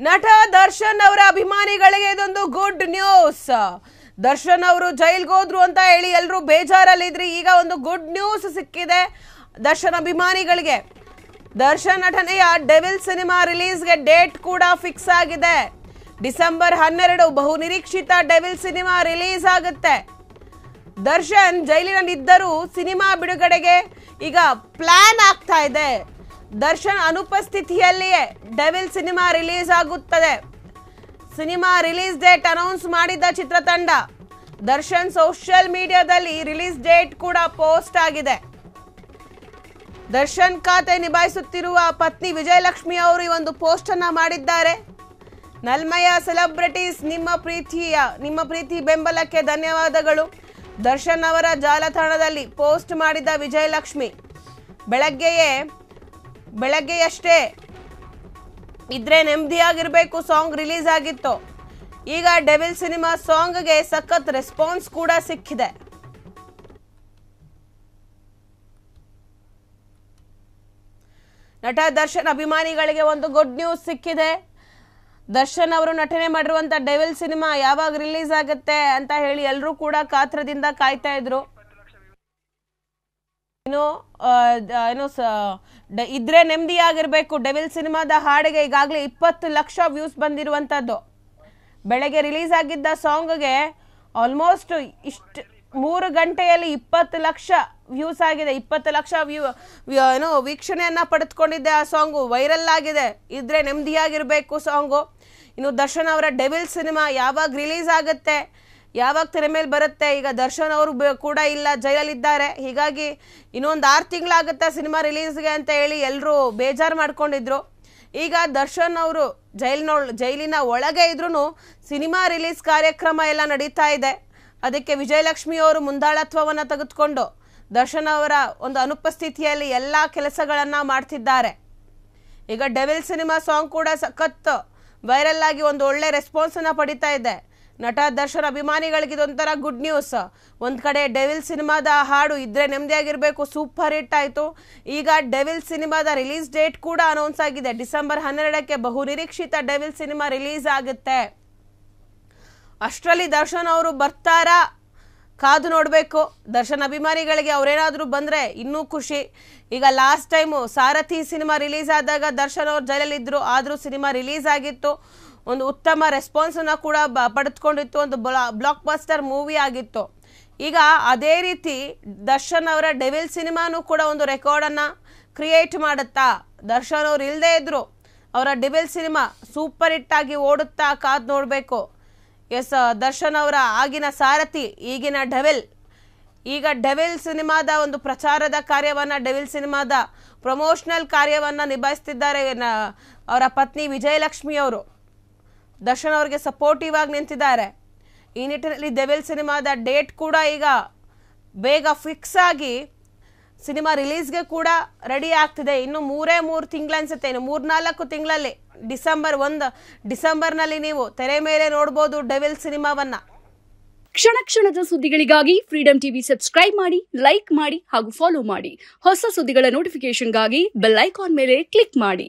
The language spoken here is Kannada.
ನಟ ದರ್ಶನ್ ಅವರ ಅಭಿಮಾನಿಗಳಿಗೆ ಇದೊಂದು ಗುಡ್ ನ್ಯೂಸ್. ದರ್ಶನ್ ಅವರು ಜೈಲ್ಗೆ ಹೋದ್ರು ಅಂತ ಹೇಳಿ ಎಲ್ಲರೂ ಬೇಜಾರಲ್ಲಿದ್ರಿ. ಈಗ ಒಂದು ಗುಡ್ ನ್ಯೂಸ್ ಸಿಕ್ಕಿದೆ ದರ್ಶನ್ ಅಭಿಮಾನಿಗಳಿಗೆ. ದರ್ಶನ್ ನಟನೆಯ ಡೆವಿಲ್ ಸಿನಿಮಾ ರಿಲೀಸ್ಗೆ ಡೇಟ್ ಕೂಡ ಫಿಕ್ಸ್ ಆಗಿದೆ. ಡಿಸೆಂಬರ್ 12 ಬಹು ನಿರೀಕ್ಷಿತ ಡೆವಿಲ್ ಸಿನಿಮಾ ರಿಲೀಸ್ ಆಗುತ್ತೆ. ದರ್ಶನ್ ಜೈಲಿನಲ್ಲಿದ್ದರೂ ಸಿನಿಮಾ ಬಿಡುಗಡೆಗೆ ಈಗ ಪ್ಲಾನ್ ಆಗ್ತಾ ಇದೆ. ದರ್ಶನ್ ಅನುಪಸ್ಥಿತಿಯಲ್ಲಿಯೇ ಡೆವಿಲ್ ಸಿನಿಮಾ ರಿಲೀಸ್ ಆಗುತ್ತದೆ. ಸಿನಿಮಾ ರಿಲೀಸ್ ಡೇಟ್ ಅನೌನ್ಸ್ ಮಾಡಿದ ಚಿತ್ರತಂಡ ದರ್ಶನ್ ಸೋಷಿಯಲ್ ಮೀಡಿಯಾದಲ್ಲಿ ರಿಲೀಸ್ ಡೇಟ್ ಕೂಡ ಪೋಸ್ಟ್ ಆಗಿದೆ. ದರ್ಶನ್ ಖಾತೆ ನಿಭಾಯಿಸುತ್ತಿರುವ ಪತ್ನಿ ವಿಜಯಲಕ್ಷ್ಮಿ ಅವರು ಈ ಒಂದು ಪೋಸ್ಟ್ ಅನ್ನ ಮಾಡಿದ್ದಾರೆ. ನಲ್ಮೆಯ ಸೆಲೆಬ್ರಿಟೀಸ್, ನಿಮ್ಮ ಪ್ರೀತಿ ಬೆಂಬಲಕ್ಕೆ ಧನ್ಯವಾದಗಳು. ದರ್ಶನ್ ಅವರ ಜಾಲತಾಣದಲ್ಲಿ ಪೋಸ್ಟ್ ಮಾಡಿದ ವಿಜಯಲಕ್ಷ್ಮಿ, ಬೆಳಗ್ಗೆಯಷ್ಟೇ ಇದ್ರೆ ನೆಮ್ಮದಿಯಾಗಿರ್ಬೇಕು ಸಾಂಗ್ ರಿಲೀಸ್ ಆಗಿತ್ತು. ಈಗ ಡೆವಿಲ್ ಸಿನಿಮಾ ಸಾಂಗ್ಗೆ ಸಖತ್ ರೆಸ್ಪಾನ್ಸ್ ಕೂಡ ಸಿಕ್ಕಿದೆ. ನಟ ದರ್ಶನ್ ಅಭಿಮಾನಿಗಳಿಗೆ ಒಂದು ಗುಡ್ ನ್ಯೂಸ್ ಸಿಕ್ಕಿದೆ. ದರ್ಶನ್ ಅವರು ನಟನೆ ಮಾಡಿರುವಂತ ಡೆವಿಲ್ ಸಿನಿಮಾ ಯಾವಾಗ ರಿಲೀಸ್ ಆಗುತ್ತೆ ಅಂತ ಹೇಳಿ ಎಲ್ಲರೂ ಕೂಡ ಕಾತ್ರದಿಂದ ಕಾಯ್ತಾ ಇದ್ರು. ಇದ್ರೆ ನೆಮ್ಮದಿಯಾಗಿರ್ಬೇಕು ಡೆವಿಲ್ ಸಿನಿಮಾದ ಹಾಡಿಗೆ ಈಗಾಗಲೇ 20 ಲಕ್ಷ ವ್ಯೂಸ್ ಬಂದಿರುವಂತದ್ದು. ಬೆಳಗ್ಗೆ ರಿಲೀಸ್ ಆಗಿದ್ದ ಸಾಂಗ್ಗೆ ಆಲ್ಮೋಸ್ಟ್ 3 ಗಂಟೆಯಲ್ಲಿ 20 ಲಕ್ಷ ವ್ಯೂಸ್ ಆಗಿದೆ. 20 ಲಕ್ಷ ವೀಕ್ಷಣೆಯನ್ನ ಪಡೆದುಕೊಂಡಿದ್ದೆ. ಆ ಸಾಂಗು ವೈರಲ್ ಆಗಿದೆ. ಇದ್ರೆ ನೆಮ್ಮದಿಯಾಗಿರ್ಬೇಕು ಸಾಂಗು. ಇನ್ನು ದರ್ಶನ್ ಅವರ ಡೆವಿಲ್ ಸಿನಿಮಾ ಯಾವಾಗ ರಿಲೀಸ್ ಆಗುತ್ತೆ, ಯಾವಾಗ ತೆರೆ ಮೇಲೆ ಬರುತ್ತೆ. ಈಗ ದರ್ಶನ್ ಅವರು ಕೂಡ ಇಲ್ಲ, ಜೈಲಲ್ಲಿದ್ದಾರೆ. ಹೀಗಾಗಿ ಇನ್ನೊಂದು 6 ತಿಂಗಳಾಗುತ್ತೆ ಸಿನಿಮಾ ರಿಲೀಸ್ಗೆ ಅಂತ ಹೇಳಿ ಎಲ್ಲರೂ ಬೇಜಾರು ಮಾಡ್ಕೊಂಡಿದ್ರು. ಈಗ ದರ್ಶನ್ ಅವರು ಜೈಲಿನ ಒಳಗೆ ಇದ್ರೂ ಸಿನಿಮಾ ರಿಲೀಸ್ ಕಾರ್ಯಕ್ರಮ ಎಲ್ಲ ನಡೀತಾ ಇದೆ. ಅದಕ್ಕೆ ವಿಜಯಲಕ್ಷ್ಮಿ ಅವರು ಮುಂದಾಳತ್ವವನ್ನು ತೆಗೆದುಕೊಂಡು ದರ್ಶನ್ ಅವರ ಒಂದು ಅನುಪಸ್ಥಿತಿಯಲ್ಲಿ ಎಲ್ಲ ಕೆಲಸಗಳನ್ನ ಮಾಡ್ತಿದ್ದಾರೆ. ಈಗ ಡೆವಿಲ್ ಸಿನಿಮಾ ಸಾಂಗ್ ಕೂಡ ಸಖತ್ ವೈರಲ್ ಆಗಿ ಒಂದು ಒಳ್ಳೆ ರೆಸ್ಪಾನ್ಸ್ ಅನ್ನ ಪಡಿತಾ ಇದೆ. ನಟ ದರ್ಶನ್ ಅಭಿಮಾನಿಗಳಿಗೆ ಇದೊಂಥರ ಗುಡ್ ನ್ಯೂಸ್. ಒಂದ್ ಕಡೆ ಡೆವಿಲ್ ಸಿನಿಮಾದ ಹಾಡು ಇದ್ರೆ ನೆಮ್ಮದಿಯಾಗಿರ್ಬೇಕು ಸೂಪರ್ ಹಿಟ್ ಆಯ್ತು. ಈಗ ಡೆವಿಲ್ ಸಿನಿಮಾದ ರಿಲೀಸ್ ಡೇಟ್ ಕೂಡ ಅನೌನ್ಸ್ ಆಗಿದೆ. ಡಿಸೆಂಬರ್ 12ಕ್ಕೆ ಬಹು ನಿರೀಕ್ಷಿತ ಡೆವಿಲ್ ಸಿನಿಮಾ ರಿಲೀಸ್ ಆಗುತ್ತೆ. ಅಷ್ಟರಲ್ಲಿ ದರ್ಶನ್ ಅವರು ಬರ್ತಾರಾ ಕಾದು ನೋಡಬೇಕು. ದರ್ಶನ್ ಅಭಿಮಾನಿಗಳಿಗೆ ಅವರೇನಾದರೂ ಬಂದರೆ ಇನ್ನೂ ಖುಷಿ. ಈಗ ಲಾಸ್ಟ್ ಟೈಮು ಸಾರಥಿ ಸಿನಿಮಾ ರಿಲೀಸ್ ಆದಾಗ ದರ್ಶನ್ ಅವರು ಜೈಲಲ್ಲಿದ್ದರು, ಆದರೂ ಸಿನಿಮಾ ರಿಲೀಸ್ ಆಗಿತ್ತು. ಒಂದು ಉತ್ತಮ ರೆಸ್ಪಾನ್ಸನ್ನು ಕೂಡ ಪಡೆದುಕೊಂಡಿತ್ತು. ಒಂದು ಬ್ಲಾಕ್ ಬಸ್ಟರ್ ಮೂವಿ ಆಗಿತ್ತು. ಈಗ ಅದೇ ರೀತಿ ದರ್ಶನ್ ಅವರ ಡೆವಿಲ್ ಸಿನಿಮಾನೂ ಕೂಡ ಒಂದು ರೆಕಾರ್ಡನ್ನು ಕ್ರಿಯೇಟ್ ಮಾಡುತ್ತಾ. ದರ್ಶನ್ ಅವರು ಇಲ್ಲದೇ ಇದ್ದರು, ಅವರ ಡೆವಿಲ್ ಸಿನಿಮಾ ಸೂಪರ್ ಹಿಟ್ ಆಗಿ ಓಡುತ್ತಾ ಕಾದು ನೋಡಬೇಕು. ಎಸ್, ದರ್ಶನ್ ಅವರ ಆಗಿನ ಸಾರಥಿ, ಈಗಿನ ಡೆವಿಲ್. ಈಗ ಡೆವಿಲ್ ಸಿನಿಮಾದ ಒಂದು ಪ್ರಚಾರದ ಕಾರ್ಯವನ್ನು, ಡೆವಿಲ್ ಸಿನಿಮಾದ ಪ್ರಮೋಷನಲ್ ಕಾರ್ಯವನ್ನು ನಿಭಾಯಿಸ್ತಿದ್ದಾರೆ ಅವರ ಪತ್ನಿ ವಿಜಯಲಕ್ಷ್ಮಿ ಅವರು. ದರ್ಶನ್ ಅವರಿಗೆ ಸಪೋರ್ಟಿವ್ ಆಗಿ ನಿಂತಿದ್ದಾರೆ. ಈ ನಿಟ್ಟಿನಲ್ಲಿ ಡೆವಿಲ್ ಸಿನಿಮಾದ ಡೇಟ್ ಕೂಡ ಈಗ ಬೇಗ ಫಿಕ್ಸ್ ಆಗಿ ಸಿನಿಮಾ ರಿಲೀಸ್ಗೆ ಕೂಡ ರೆಡಿ ಆಗ್ತಿದೆ. ಇನ್ನು 3 ತಿಂಗಳು ಅನ್ಸುತ್ತೆ, ಇನ್ನು 3-4 ತಿಂಗಳಲ್ಲಿ ಡಿಸೆಂಬರ್ನಲ್ಲಿ ನೀವು ತೆರೆ ಮೇಲೆ ನೋಡ್ಬೋದು ಡೆವಿಲ್ ಸಿನಿಮಾವನ್ನ. ಕ್ಷಣದ ಸುದ್ದಿಗಳಿಗಾಗಿ ಫ್ರೀಡಂ ಟಿವಿ ಸಬ್ಸ್ಕ್ರೈಬ್ ಮಾಡಿ, ಲೈಕ್ ಮಾಡಿ ಹಾಗೂ ಫಾಲೋ ಮಾಡಿ. ಹೊಸ ಸುದ್ದಿಗಳ ನೋಟಿಫಿಕೇಶನ್ಗಾಗಿ ಬೆಲ್ ಐಕಾನ್ ಮೇಲೆ ಕ್ಲಿಕ್ ಮಾಡಿ.